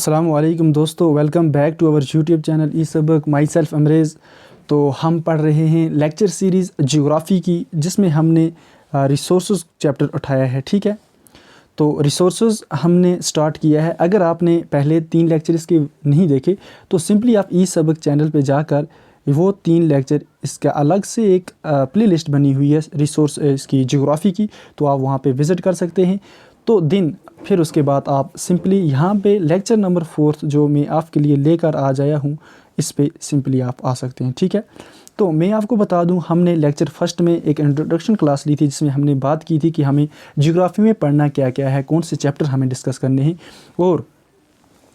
अस्सलामु अलैकुम दोस्तों, welcome back to our YouTube channel ई सबक। Myself Amrez. तो हम पढ़ रहे हैं लेक्चर सीरीज़ ज्योग्राफ़ी की, जिसमें हमने रिसोर्सेज चैप्टर उठाया है। ठीक है, तो रिसोर्सेज हमने स्टार्ट किया है। अगर आपने पहले 3 लेक्चर इसके नहीं देखे तो सिंपली आप ई सबक चैनल पे जाकर वो 3 लेक्चर, इसका अलग से एक प्लेलिस्ट बनी हुई है रिसोर्स इसकी ज्योग्राफ़ी की, तो आप वहाँ पे विज़िट कर सकते हैं। तो फिर उसके बाद आप सिंपली यहाँ पे लेक्चर नंबर 4 जो मैं आपके लिए लेकर आ जाया हूँ, इस पे सिंपली आप आ सकते हैं। ठीक है, तो मैं आपको बता दूँ, हमने लेक्चर फर्स्ट में एक इंट्रोडक्शन क्लास ली थी, जिसमें हमने बात की थी कि हमें ज्योग्राफी में पढ़ना क्या क्या है, कौन से चैप्टर हमें डिस्कस करने हैं। और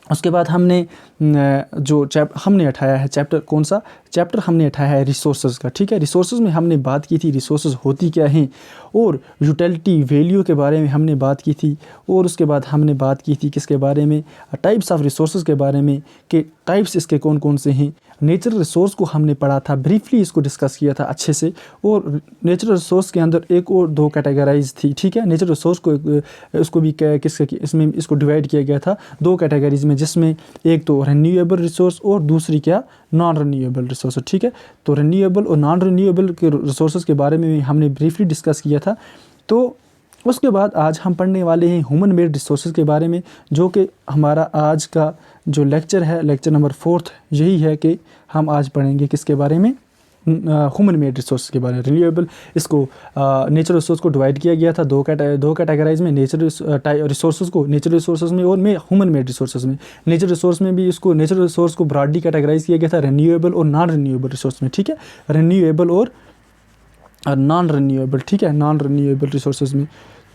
उसके बाद हमने हमने उठाया है चैप्टर, कौन सा चैप्टर हमने उठाया है, रिसोर्सेज का। ठीक है, रिसोर्सेज में हमने बात की थी रिसोर्सेज होती क्या हैं, और यूटिलिटी वैल्यू के बारे में हमने बात की थी। और उसके बाद हमने बात की थी किसके बारे में, टाइप्स ऑफ रिसोर्सेज के बारे में, कि टाइप्स इसके कौन कौन से हैं। नेचुरल रिसोर्स को हमने पढ़ा था, ब्रीफली इसको डिस्कस किया था अच्छे से। और नेचुरल रिसोर्स के अंदर एक और 2 कैटेगराइज थी। ठीक है, नेचुरल रिसोर्स को उसको भी इसमें इसको डिवाइड किया गया था 2 कैटेगरीज में, जिसमें एक तो रिन्यूएबल रिसोर्स और दूसरी क्या, नॉन रिन्यूएबल रिसोर्स। ठीक है, तो रिन्यूएबल और नॉन रिन्यूएबल के रिसोर्सेज के बारे में हमने ब्रीफली डिस्कस किया था। तो उसके बाद आज हम पढ़ने वाले हैं ह्यूमन मेड रिसोर्सेज के बारे में, जो कि हमारा आज का जो लेक्चर है, लेक्चर नंबर 4 यही है कि हम आज पढ़ेंगे किसके बारे में, ह्यूमन मेड रिसोर्स के बारे में। रिन्यूएबल इसको नेचुरल रिसोर्स को डिवाइड किया गया था 2 कैटेगराइज में, नेचुरल रिसोर्सेज को नेचुरल रिसोर्सेज में और ह्यूमन मेड रिसोर्सेज में। नेचुरल रिसोर्स में भी इसको नेचुरल रिसोर्स को ब्रॉडली कैटेगराइज किया गया था रिन्यूएबल और नॉन रिन्यूएबल रिसोर्स में। ठीक है, रिन्यूएबल और नॉन रिन्यूएबल। ठीक है, नॉन रिन्यूएबल रिसोर्सेज में।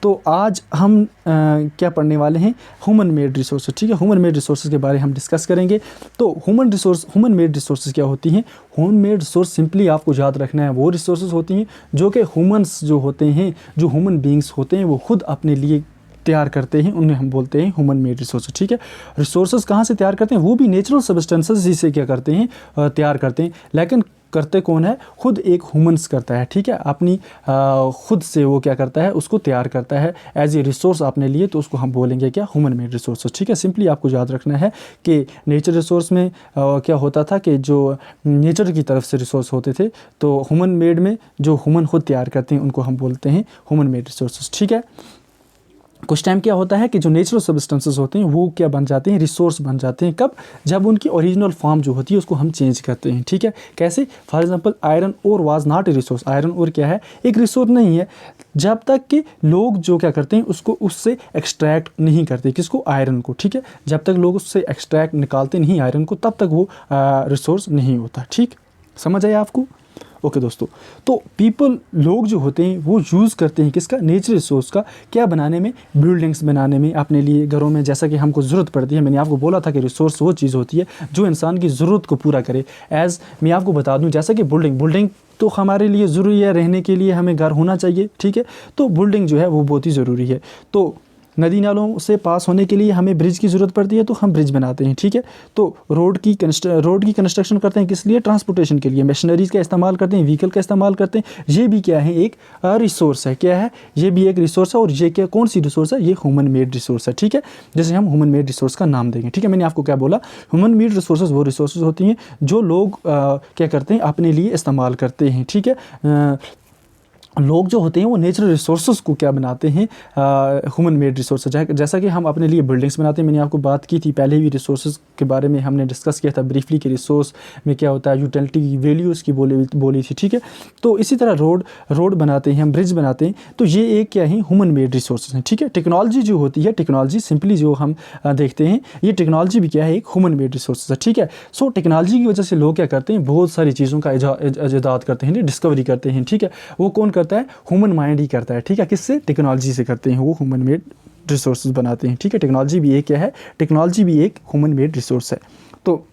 तो आज हम क्या पढ़ने वाले हैं, ह्यूमन मेड रिसोर्सेज। ठीक है, ह्यूमन मेड रिसोर्सेज के बारे में हम डिस्कस करेंगे। तो ह्यूमन मेड रिसोर्सेज क्या होती हैं। ह्यूमन मेड रिसोर्स सिंपली आपको याद रखना है, वो रिसोर्सेज होती हैं जो कि ह्यूमंस जो होते हैं, जो ह्यूमन बींग्स होते हैं, वो खुद अपने लिए तैयार करते हैं, उन्हें हम बोलते हैं ह्यूमन मेड रिसोर्सेज। ठीक है, रिसोर्सेज कहाँ से तैयार करते हैं, वो भी नेचुरल सब्सटेंसेस ही से क्या करते हैं, तैयार करते हैं। लेकिन करते कौन है, खुद एक ह्यूमंस करता है। ठीक है, अपनी खुद से वो क्या करता है, उसको तैयार करता है एज ए रिसोर्स अपने लिए, तो उसको हम बोलेंगे क्या, ह्यूमन मेड रिसोर्सेज। ठीक है, सिंपली आपको याद रखना है कि नेचर रिसोर्स में क्या होता था कि जो नेचर की तरफ से रिसोर्स होते थे, तो ह्यूमन मेड में जो ह्यूमन खुद तैयार करते हैं उनको हम बोलते हैं ह्यूमन मेड रिसोर्सेज। ठीक है, कुछ टाइम क्या होता है कि जो नेचुरल सब्सटेंसेस होते हैं वो क्या बन जाते हैं, रिसोर्स बन जाते हैं। कब, जब उनकी ओरिजिनल फॉर्म जो होती है उसको हम चेंज करते हैं। ठीक है, कैसे, for example iron ore was not a resource. Iron ore क्या है, एक रिसोर्स नहीं है, जब तक कि लोग जो क्या करते हैं उसको उससे एक्सट्रैक्ट नहीं करते, किसको, आयरन को। ठीक है, जब तक लोग उससे एक्सट्रैक्ट निकालते नहीं आयरन को, तब तक वो रिसोर्स नहीं होता। ठीक, समझ आया आपको। ओके दोस्तों, तो लोग जो होते हैं वो यूज़ करते हैं किसका, नेचुरल रिसोर्स का, क्या बनाने में, बिल्डिंग्स बनाने में, अपने लिए घरों में, जैसा कि हमको ज़रूरत पड़ती है। मैंने आपको बोला था कि रिसोर्स वो चीज़ होती है जो इंसान की ज़रूरत को पूरा करे। मैं आपको बता दूं, जैसा कि बिल्डिंग तो हमारे लिए ज़रूरी है, रहने के लिए हमें घर होना चाहिए। ठीक है, तो बिल्डिंग जो है वो बहुत ही ज़रूरी है। तो नदी नालों से पास होने के लिए हमें ब्रिज की ज़रूरत पड़ती है, तो हम ब्रिज बनाते हैं। ठीक है, तो रोड की कंस्ट्रक्शन करते हैं, किस लिए, ट्रांसपोर्टेशन के लिए, मशीनरीज़ का इस्तेमाल करते हैं, व्हीकल का इस्तेमाल करते हैं। ये भी क्या है, एक रिसोर्स है। क्या है, ये भी एक रिसोर्स है। और ये क्या, कौन सी रिसोर्स है, ये ह्यूमन मेड रिसोर्स है। ठीक है, जैसे हम ह्यूमन मेड रिसोर्स का नाम देंगे। ठीक है, मैंने आपको क्या बोला, ह्यूमन मेड रिसोर्सेज वो रिसोर्सेज होती हैं जो लोग क्या करते हैं, अपने लिए इस्तेमाल करते हैं। ठीक है, लोग जो होते हैं वो नेचुरल रिसोर्सेज को क्या बनाते हैं, ह्यूमन मेड रिसोर्सेज। जैसा कि हम अपने लिए बिल्डिंग्स बनाते हैं, मैंने आपको बात की थी पहले भी, रिसोर्सेज के बारे में हमने डिस्कस किया था ब्रीफली कि रिसोर्स में क्या होता है, यूटिलिटी की वैल्यूज़ की बोली थी। ठीक है, तो इसी तरह रोड बनाते हैं हम, ब्रिज बनाते हैं, तो ये एक क्या है, ह्यूमन मेड रिसोर्सेज हैं। ठीक है, टेक्नोलॉजी जो होती है, टेक्नोलॉजी सिंपली जो हम देखते हैं, ये टेक्नोलॉजी भी क्या है, एक ह्यूमन मेड रिसोर्सेज है। ठीक है, सो टेक्नोलॉजी की वजह से लोग क्या करते हैं, बहुत सारी चीज़ों का इजाद करते हैं, डिस्कवरी करते हैं। ठीक है, वो कौन करता है, ह्यूमन माइंड ही करता है। ठीक है, किससे, टेक्नोलॉजी से करते हैं, वो ह्यूमन मेड रिसोर्सेज बनाते हैं। ठीक है, टेक्नोलॉजी भी एक क्या है, टेक्नोलॉजी भी एक ह्यूमन मेड रिसोर्स है। तो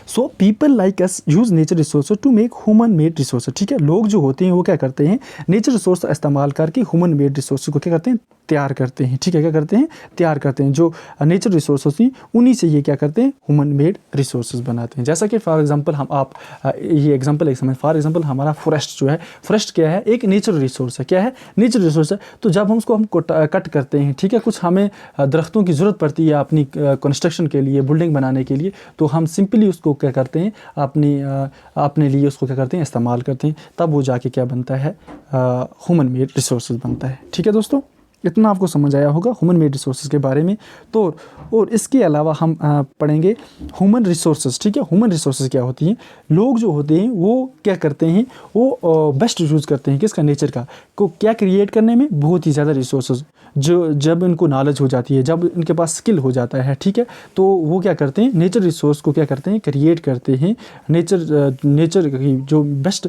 so people like us use nature resources to make human made resources, ठीक है। लोग जो होते हैं वो क्या करते हैं, नेचर रिसोर्स का इस्तेमाल करके ह्यूमन मेड रिसोर्स को क्या करते हैं, तैयार करते हैं, ठीक है। क्या करते हैं, तैयार करते हैं। जो नेचर रिसोर्सेज थी उन्हीं से ये क्या करते हैं, ह्यूमन मेड रिसोर्सेज बनाते हैं। जैसा कि फॉर एग्जांपल हम आप ये एग्जांपल एक समझ, फॉर एग्जांपल हमारा फॉरेस्ट जो है, फॉरेस्ट क्या है, एक नेचुरल रिसोर्स है। क्या है, नेचुरल रिसोर्स है। तो जब हम उसको कट करते हैं, ठीक है, कुछ हमें दरख्तों की ज़रूरत पड़ती है अपनी कंस्ट्रक्शन के लिए, बिल्डिंग बनाने के लिए, तो हम सिंपली उसको क्या करते हैं, अपने लिए उसको क्या करते हैं, इस्तेमाल करते हैं। तब वो जाके क्या बनता है, ह्यूमन मेड रिसोर्सेज बनता है, ठीक है दोस्तों। इतना आपको समझ आया होगा ह्यूमन मेड रिसोर्सेज के बारे में। तो और इसके अलावा हम पढ़ेंगे ह्यूमन रिसोर्सेज, ठीक है। ह्यूमन रिसोर्सेज क्या होती हैं, लोग जो होते हैं वो क्या करते हैं, वो बेस्ट यूज़ करते हैं किसका, नेचर का, को क्या क्रिएट करने में, बहुत ही ज़्यादा रिसोर्सेज। जो जब इनको नॉलेज हो जाती है, जब इनके पास स्किल हो जाता है, ठीक है, तो वो क्या करते हैं, नेचर रिसोर्स को क्या करते हैं, क्रिएट करते हैं। नेचर की जो बेस्ट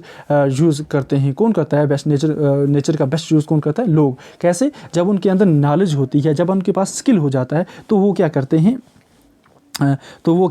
यूज़ करते हैं, कौन करता है बेस्ट, नेचर का बेस्ट यूज़ कौन करता है, लोग। कैसे, जब उनके अंदर नॉलेज होती है, जब उनके पास स्किल हो जाता है, तो वो क्या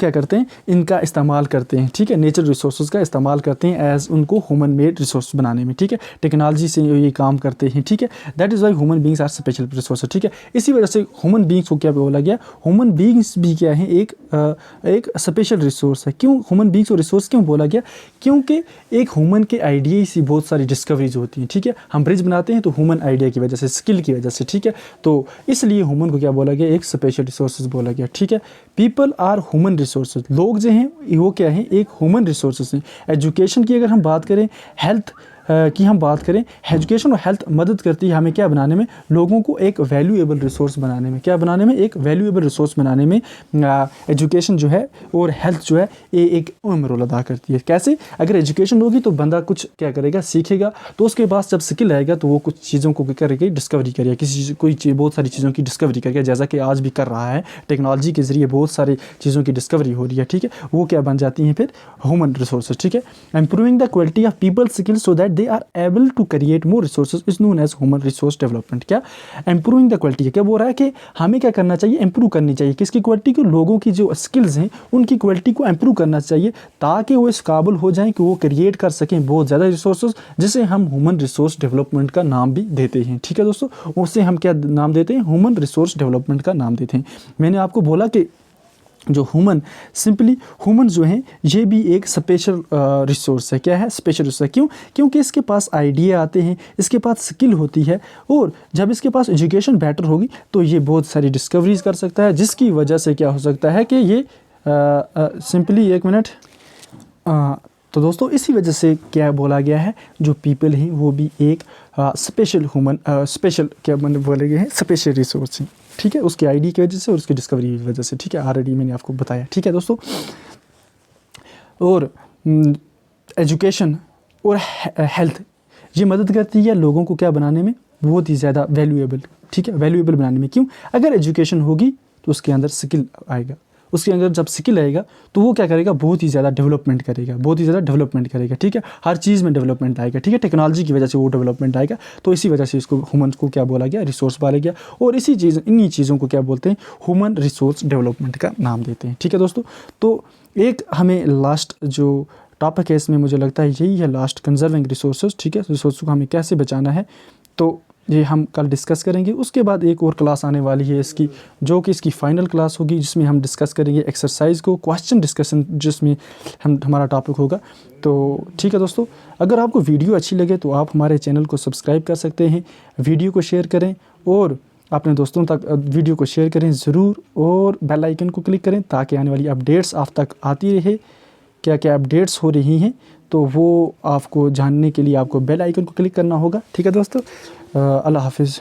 करते हैं, इनका इस्तेमाल करते हैं, ठीक है। नेचर रिसोर्सेज का इस्तेमाल करते हैं एज उनको ह्यूमन मेड रिसोर्स बनाने में, ठीक है। टेक्नोलॉजी से ये काम करते हैं, ठीक है। That is why human beings are special resources, ठीक है। इसी वजह से ह्यूमन बींग्स को क्या बोला गया, ह्यूमन बींग्स भी क्या है, एक स्पेशल रिसोर्स है। क्यों ह्यूमन बींग्स को रिसोर्स क्यों बोला गया, क्योंकि एक ह्यूमन के आइडिया से बहुत सारी डिस्कवरीज होती हैं, ठीक है। हम ब्रिज बनाते हैं तो ह्यूमन आइडिया की वजह से, स्किल की वजह से, ठीक है। तो इसलिए ह्यूमन को क्या बोला गया, एक स्पेशल रिसोर्सेज बोला गया, ठीक है। पीपल आर ह्यूमन रिसोर्सेज, लोग जो हैं वो क्या हैं, एक ह्यूमन रिसोर्सेज हैं। एजुकेशन की अगर हम बात करें, हेल्थ की हम बात करें, एजुकेशन और हेल्थ मदद करती है हमें क्या बनाने में, लोगों को एक वैल्यूएबल रिसोर्स बनाने में, क्या बनाने में, एक वैल्यूएबल रिसोर्स बनाने में एजुकेशन जो है और हेल्थ जो है ये एक अहम रोल अदा करती है। कैसे, अगर एजुकेशन होगी तो बंदा कुछ क्या करेगा, सीखेगा, तो उसके पास जब स्किल आएगा तो वो कुछ चीज़ों को क्या करेगा, डिस्कवरी करेगा, बहुत सारी चीज़ों की डिस्कवरी करेगा, जैसा कि आज भी कर रहा है। टेक्नोलॉजी के ज़रिए बहुत सारी चीज़ों की डिस्कवरी हो रही है, ठीक है। वो क्या बन जाती हैं फिर, ह्यूमन रिसोर्सेज, ठीक है। Improving the quality of people skills so that they are able to create more resources is known as human resource development. क्या इंप्रूविंग द क्वालिटी, क्या बोल रहा है कि हमें क्या करना चाहिए, इंप्रूव करनी चाहिए किसकी क्वालिटी को, लोगों की जो स्किल्स हैं उनकी क्वालिटी को इंप्रूव करना चाहिए, ताकि वो इस काबिल हो जाएं कि वो क्रिएट कर सकें बहुत ज़्यादा रिसोर्सेज, जिसे हम ह्यूमन रिसोर्स डेवलपमेंट का नाम भी देते हैं, ठीक है दोस्तों। उससे हम क्या नाम देते हैं, ह्यूमन रिसोर्स डेवलपमेंट का नाम देते हैं। मैंने आपको बोला कि जो सिंपली ह्यूमन जो हैं ये भी एक स्पेशल रिसोर्स है। क्या है, स्पेशल रिसोर्स है। क्यों, क्योंकि इसके पास आइडिया आते हैं, इसके पास स्किल होती है, और जब इसके पास एजुकेशन बेटर होगी तो ये बहुत सारी डिस्कवरीज कर सकता है, जिसकी वजह से क्या हो सकता है कि ये सिंपली एक मिनट, तो दोस्तों इसी वजह से क्या बोला गया है, जो पीपल हैं वो भी एक स्पेशल स्पेशल क्या बोले गए हैं, स्पेशल रिसोर्स हैं, ठीक है। उसके आईडी की वजह से और उसकी डिस्कवरी की वजह से, ठीक है। ऑलरेडी मैंने आपको बताया, ठीक है दोस्तों। और एजुकेशन और हेल्थ ये मदद करती है लोगों को क्या बनाने में, बहुत ही ज़्यादा वैल्यूएबल, ठीक है, वैल्यूएबल बनाने में। क्यों, अगर एजुकेशन होगी तो उसके अंदर स्किल आएगा, उसके अंदर जब स्किल आएगा तो वो क्या करेगा, बहुत ही ज़्यादा डेवलपमेंट करेगा, बहुत ही ज़्यादा डेवलपमेंट करेगा, ठीक है। हर चीज़ में डेवलपमेंट आएगा, ठीक है। टेक्नोलॉजी की वजह से वो डेवलपमेंट आएगा, तो इसी वजह से इसको ह्यूमन को क्या बोला गया, रिसोर्स बोला गया। और इन्हीं चीज़ों को क्या बोलते हैं, ह्यूमन रिसोर्स डेवलपमेंट का नाम देते हैं, ठीक है दोस्तों। तो एक हमें लास्ट जो टॉपिक है इसमें मुझे लगता है यही है लास्ट, कंजर्विंग रिसोर्सेज, ठीक है। रिसोर्स को हमें कैसे बचाना है, तो ये हम कल डिस्कस करेंगे। उसके बाद एक और क्लास आने वाली है इसकी, जो कि इसकी फ़ाइनल क्लास होगी, जिसमें हम डिस्कस करेंगे एक्सरसाइज को, क्वेश्चन डिस्कशन, जिसमें हमारा टॉपिक होगा। तो ठीक है दोस्तों, अगर आपको वीडियो अच्छी लगे तो आप हमारे चैनल को सब्सक्राइब कर सकते हैं, वीडियो को शेयर करें और अपने दोस्तों तक वीडियो को शेयर करें ज़रूर, और बेल आइकन को क्लिक करें ताकि आने वाली अपडेट्स आप तक आती रहे, क्या क्या अपडेट्स हो रही हैं, तो वो आपको जानने के लिए आपको बेल आइकन को क्लिक करना होगा, ठीक है दोस्तों। अल्लाह हाफिज़।